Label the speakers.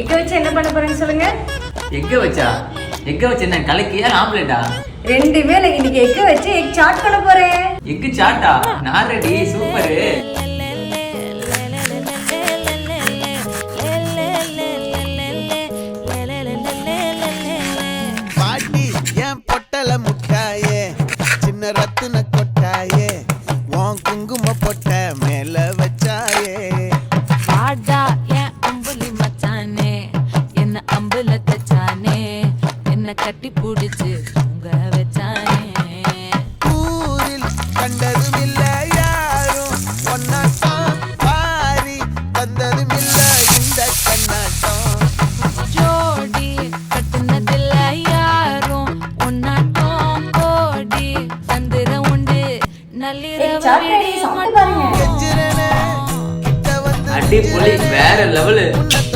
Speaker 1: எக்க வச்சு என்ன பண்ண போறேன்னு சொல்லுங்க.
Speaker 2: எக்க வச்சா? எக்க வச்சு என்ன கலக்கியா ஆம்லெட்டா?
Speaker 1: ரெண்டுமே இல்லை. இன்னைக்கு எக்க வச்சு எக் சாட் பண்ண போறேன்.
Speaker 2: எக்கு சாட்டா? நான் ரெடி. சூப்பரு.
Speaker 3: பாட்டி ஏன் பொட்டல முட்டாயே, சின்ன ரத்தின கொட்டாயே, உன் குங்கும பொட்ட மேல வச்சாயே.
Speaker 4: பாடா ஏன் அம்புலி மச்சானே, என்ன அம்புல தச்சானே, என்ன கட்டி பிடிச்சு உங்க வச்சானே.
Speaker 3: ஊரில் கண்டதும் இல்ல யாரும் ஒன்னாட்டம், பாரி வந்ததும் இல்ல இந்த கண்ணாட்டம்.
Speaker 4: ஜோடி கட்டுனதில்ல யாரும் ஒன்னாட்டம், கோடி தந்திர உண்டு நள்ளிரவு
Speaker 1: சாட் ரெடி. சாப்பிட்டு பாருங்க.
Speaker 3: கெஞ்சிரனே, கிட்ட வந்து
Speaker 2: அடி பொலி, வேற லெவலு.
Speaker 3: உன்னை